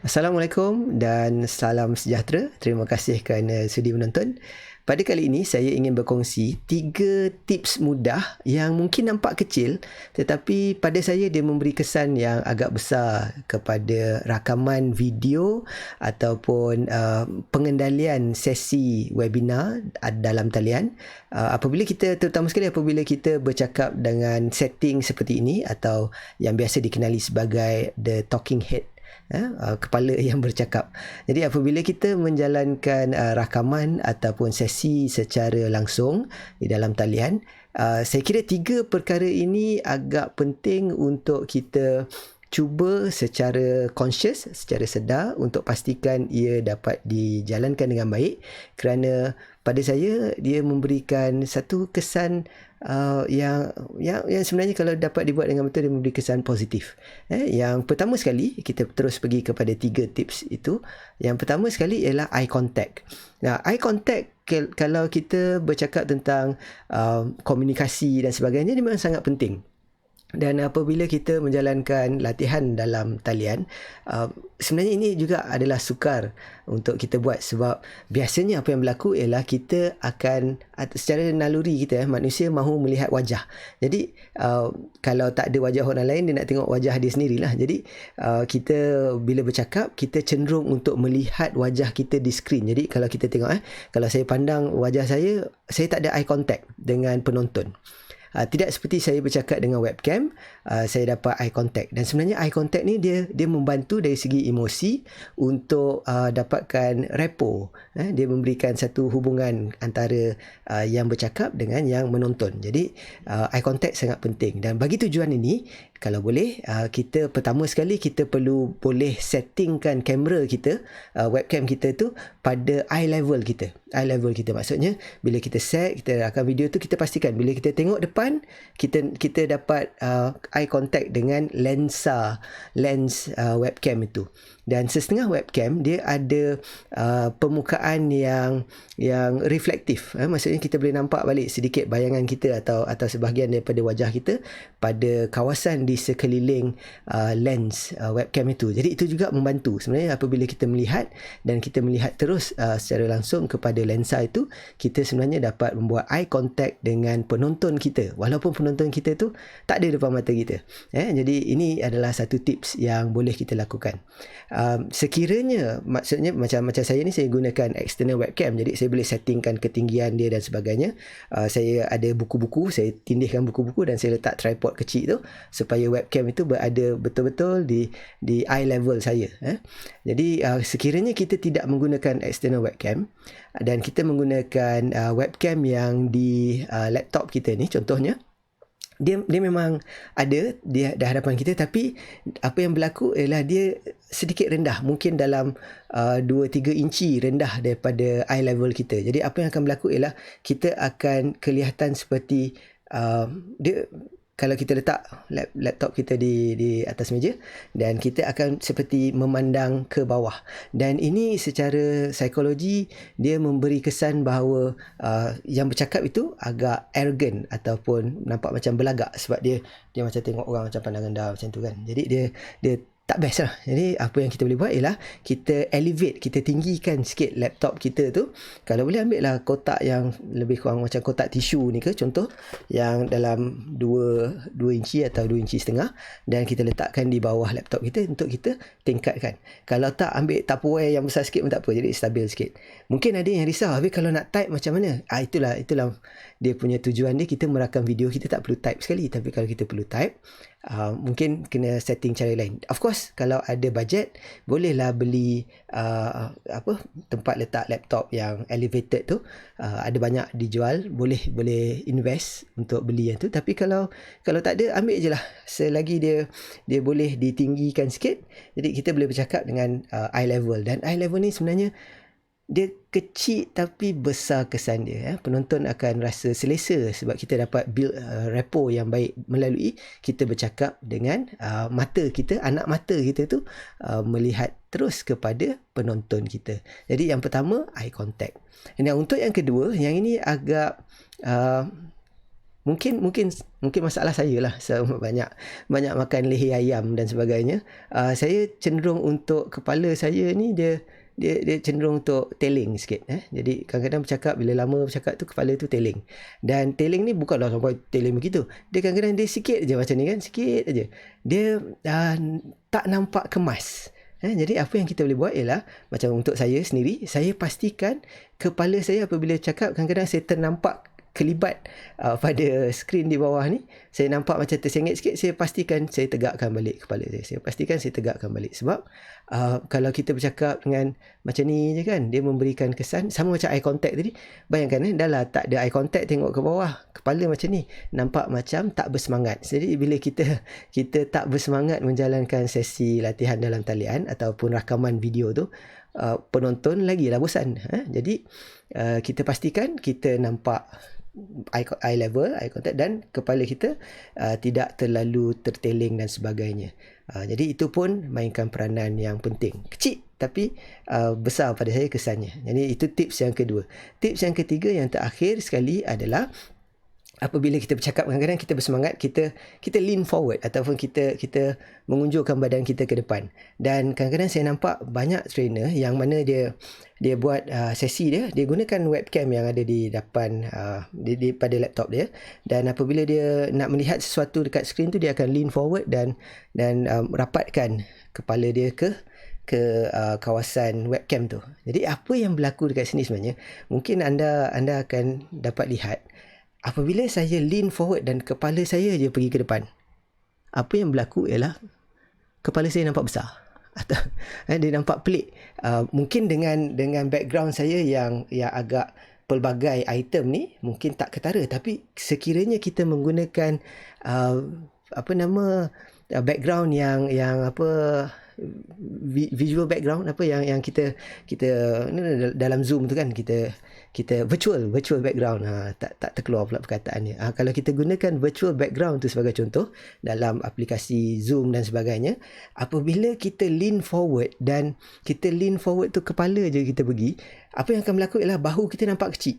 Assalamualaikum dan salam sejahtera. Terima kasih kerana sudi menonton. Pada kali ini saya ingin berkongsi 3 tips mudah yang mungkin nampak kecil tetapi pada saya dia memberi kesan yang agak besar kepada rakaman video ataupun pengendalian sesi webinar dalam talian. Apabila kita, terutama sekali apabila kita bercakap dengan setting seperti ini atau yang biasa dikenali sebagai the talking head, kepala yang bercakap. Jadi apabila kita menjalankan rakaman ataupun sesi secara langsung di dalam talian, saya kira 3 perkara ini agak penting untuk kita cuba secara conscious, secara sedar untuk pastikan ia dapat dijalankan dengan baik, kerana pada saya dia memberikan satu kesan yang sebenarnya kalau dapat dibuat dengan betul dia memberi kesan positif. Yang pertama sekali, kita terus pergi kepada 3 tips itu. Yang pertama sekali ialah eye contact. Nah, eye contact kalau kita bercakap tentang komunikasi dan sebagainya, dia memang sangat penting. Dan apabila kita menjalankan latihan dalam talian, sebenarnya ini juga adalah sukar untuk kita buat, sebab biasanya apa yang berlaku ialah kita akan, secara naluri kita, manusia mahu melihat wajah. Jadi kalau tak ada wajah orang lain, dia nak tengok wajah dia sendirilah. Jadi kita bila bercakap, kita cenderung untuk melihat wajah kita di skrin. Jadi kalau kita tengok, kalau saya pandang wajah saya tak ada eye contact dengan penonton. Tidak seperti saya bercakap dengan webcam, saya dapat eye contact. Dan sebenarnya eye contact ni dia membantu dari segi emosi untuk dapatkan rapport. Dia memberikan satu hubungan antara yang bercakap dengan yang menonton. Jadi eye contact sangat penting. Dan bagi tujuan ini, kalau boleh, kita pertama sekali kita boleh settingkan kamera kita, webcam kita tu pada eye level kita. Eye level kita maksudnya bila kita set, kita rakam video tu, kita pastikan bila kita tengok depan, kita dapat eye contact dengan lens webcam itu. Dan setengah webcam dia ada permukaan yang reflektif. Maksudnya kita boleh nampak balik sedikit bayangan kita atau sebahagian daripada wajah kita pada kawasan di sekeliling lens webcam itu. Jadi itu juga membantu sebenarnya apabila kita melihat dan kita melihat terus secara langsung kepada lensa itu, kita sebenarnya dapat membuat eye contact dengan penonton kita walaupun penonton kita tu tak ada depan mata kita. Jadi ini adalah satu tips yang boleh kita lakukan. Sekiranya, maksudnya macam saya ni, saya gunakan external webcam, jadi saya boleh settingkan ketinggian dia dan sebagainya. Saya ada buku-buku, saya tindihkan buku-buku dan saya letak tripod kecil tu supaya webcam itu berada betul-betul di eye level saya. Jadi sekiranya kita tidak menggunakan external webcam dan kita menggunakan webcam yang di laptop kita ni contohnya, dia memang ada di hadapan kita, tapi apa yang berlaku ialah dia sedikit rendah, mungkin dalam 2-3 inci rendah daripada eye level kita. Jadi apa yang akan berlaku ialah kita akan kelihatan seperti dia, kalau kita letak laptop kita di atas meja dan kita akan seperti memandang ke bawah. Dan ini secara psikologi dia memberi kesan bahawa yang bercakap itu agak arrogant ataupun nampak macam belagak, sebab dia macam tengok orang macam pandang rendah macam tu kan. Jadi dia tak best lah. Jadi apa yang kita boleh buat ialah kita elevate, kita tinggikan sikit laptop kita tu. Kalau boleh ambil lah kotak yang lebih kurang macam kotak tisu ni ke, contoh yang dalam 2 inci atau 2 inci setengah, dan kita letakkan di bawah laptop kita untuk kita tingkatkan. Kalau tak, ambil Tupperware yang besar sikit pun tak apa, jadi stabil sikit. Mungkin ada yang risau, habis kalau nak type macam mana? Itulah dia punya tujuan dia. Kita merakam video, kita tak perlu type sekali, tapi kalau kita perlu type, mungkin kena setting cara lain. Of course, kalau ada bajet, bolehlah beli tempat letak laptop yang elevated tu. Ada banyak dijual, boleh invest untuk beli yang tu. Tapi kalau tak ada, ambil je lah selagi dia boleh ditinggikan sikit. Jadi kita boleh bercakap dengan eye level. Dan eye level ni sebenarnya dia kecil tapi besar kesan dia. Penonton akan rasa selesa sebab kita dapat build rapport yang baik melalui kita bercakap dengan mata kita, anak mata kita tu melihat terus kepada penonton kita. Jadi yang pertama, eye contact. Dan untuk yang kedua, yang ini agak mungkin masalah saya lah. Banyak makan leher ayam dan sebagainya. Saya cenderung untuk kepala saya ni dia cenderung untuk teling sikit. Jadi kadang-kadang bercakap, bila lama bercakap tu kepala tu teling. Dan teling ni bukanlah sampai teling begitu. Dia kadang-kadang dia sikit aja macam ni kan, sikit aja. Dia tak nampak kemas. Jadi apa yang kita boleh buat ialah, macam untuk saya sendiri, saya pastikan kepala saya apabila cakap, kadang-kadang saya ternampak kelibat pada skrin di bawah ni, saya nampak macam tersengit sikit, saya pastikan saya tegakkan balik kepala saya pastikan saya tegakkan balik. Sebab kalau kita bercakap dengan macam ni je kan, dia memberikan kesan sama macam eye contact tadi. Bayangkan dah lah tak ada eye contact, tengok ke bawah, kepala macam ni, nampak macam tak bersemangat. Jadi bila kita tak bersemangat menjalankan sesi latihan dalam talian ataupun rakaman video tu, penonton lagilah bosan. Jadi kita pastikan kita nampak eye level, eye contact, dan kepala kita tidak terlalu terteling dan sebagainya. Jadi itu pun mainkan peranan yang penting. Kecil tapi besar pada saya kesannya. Jadi itu tips yang kedua. Tips yang ketiga, yang terakhir sekali adalah, apabila kita bercakap, kadang-kadang kita bersemangat, kita lean forward ataupun kita mengunjurkan badan kita ke depan. Dan kadang-kadang saya nampak banyak trainer yang mana dia buat sesi dia gunakan webcam yang ada di depan pada laptop dia, dan apabila dia nak melihat sesuatu dekat skrin tu, dia akan lean forward dan rapatkan kepala dia ke kawasan webcam tu. Jadi apa yang berlaku dekat sini sebenarnya, mungkin anda akan dapat lihat, apabila saya lean forward dan kepala saya je pergi ke depan, apa yang berlaku ialah kepala saya nampak besar. Atau dia nampak pelik. Mungkin dengan background saya yang agak pelbagai item ni mungkin tak ketara, tapi sekiranya kita menggunakan background yang visual background, yang kita dalam Zoom tu kan, kita virtual background, tak terkeluar pula perkataannya. Kalau kita gunakan virtual background tu sebagai contoh dalam aplikasi Zoom dan sebagainya, apabila kita lean forward dan kita lean forward tu kepala je kita pergi, apa yang akan berlaku ialah bahu kita nampak kecil.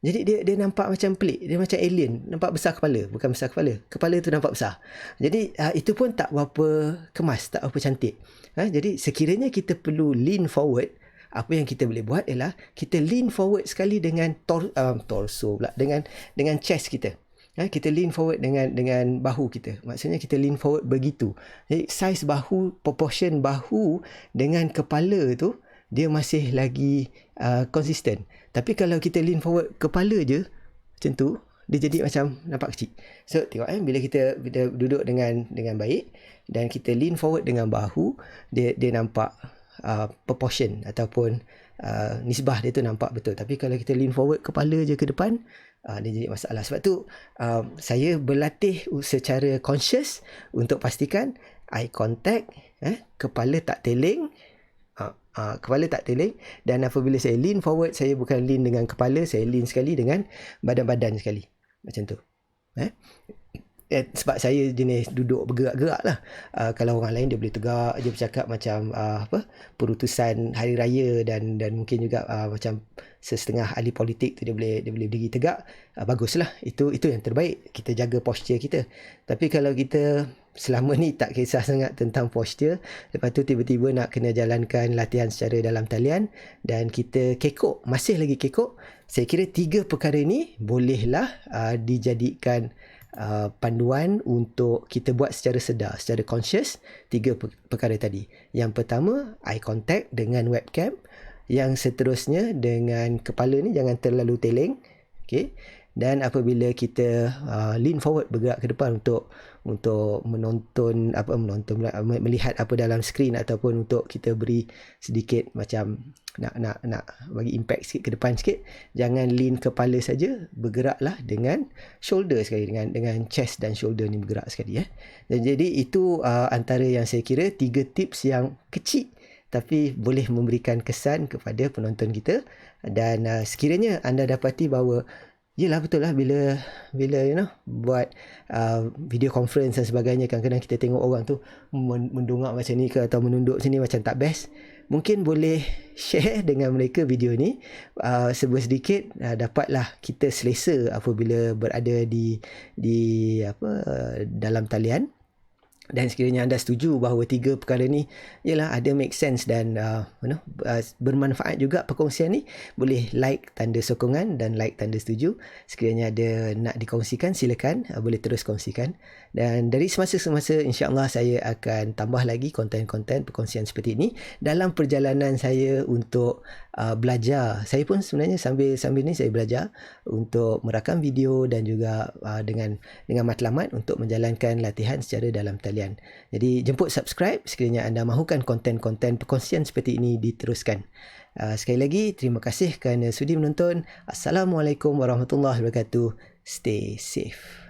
Jadi dia nampak macam pelik, dia macam alien, nampak besar kepala, bukan besar kepala tu nampak besar. Jadi itu pun tak berapa kemas, tak berapa cantik. Jadi sekiranya kita perlu lean forward, apa yang kita boleh buat ialah kita lean forward sekali dengan torso pula, dengan chest kita. Kita lean forward dengan bahu kita. Maksudnya kita lean forward begitu. Jadi size bahu, proportion bahu dengan kepala tu, dia masih lagi konsisten. Tapi kalau kita lean forward kepala je macam tu, dia jadi macam nampak kecil. So tengok bila kita duduk dengan baik dan kita lean forward dengan bahu, dia nampak proportion ataupun nisbah dia tu nampak betul. Tapi kalau kita lean forward kepala je ke depan, dia jadi masalah. Sebab tu saya berlatih secara conscious untuk pastikan eye contact, kepala tak teling, dan apabila saya lean forward, saya bukan lean dengan kepala, saya lean sekali dengan badan-badan sekali. Macam tu. Sebab saya jenis duduk bergerak-gerak lah. Kalau orang lain dia boleh tegak je bercakap macam perutusan hari raya, dan mungkin juga macam setengah ahli politik tu dia boleh berdiri tegak. Baguslah, itu yang terbaik, kita jaga posture kita. Tapi kalau kita selama ni tak kisah sangat tentang posture, lepas tu tiba-tiba nak kena jalankan latihan secara dalam talian dan kita kekok, masih lagi kekok, saya kira 3 perkara ni bolehlah dijadikan panduan untuk kita buat secara sedar, secara conscious. 3 perkara tadi. Yang pertama, eye contact dengan webcam. Yang seterusnya, dengan kepala ni jangan terlalu teling. Okay. Dan apabila kita lean forward, bergerak ke depan untuk melihat apa dalam skrin, ataupun untuk kita beri sedikit macam nak bagi impact sikit ke depan sikit, jangan lean kepala saja, bergeraklah dengan shoulder sekali, dengan chest dan shoulder ni bergerak sekali. Dan jadi itu antara yang saya kira 3 tips yang kecil tapi boleh memberikan kesan kepada penonton kita. Dan sekiranya anda dapati bahawa yelah, betul lah, bila buat video conference dan sebagainya, kadang-kadang kita tengok orang tu mendongak macam ni ke atau menunduk sini macam tak best. mungkin boleh share dengan mereka video ni, sebuah sedikit dapatlah kita selesa apabila berada di dalam talian. Dan sekiranya anda setuju bahawa 3 perkara ni ialah ada make sense dan bermanfaat juga perkongsian ni, boleh like tanda sokongan dan like tanda setuju. Sekiranya ada nak dikongsikan, silakan, boleh terus kongsikan. Dan dari semasa ke semasa, insya-Allah saya akan tambah lagi konten-konten perkongsian seperti ini dalam perjalanan saya untuk belajar. Saya pun sebenarnya sambil ni saya belajar untuk merakam video dan juga dengan matlamat untuk menjalankan latihan secara dalam talian. Jadi jemput subscribe sekiranya anda mahukan konten-konten perkongsian seperti ini diteruskan. Sekali lagi terima kasih kerana sudi menonton. Assalamualaikum warahmatullahi wabarakatuh. Stay safe.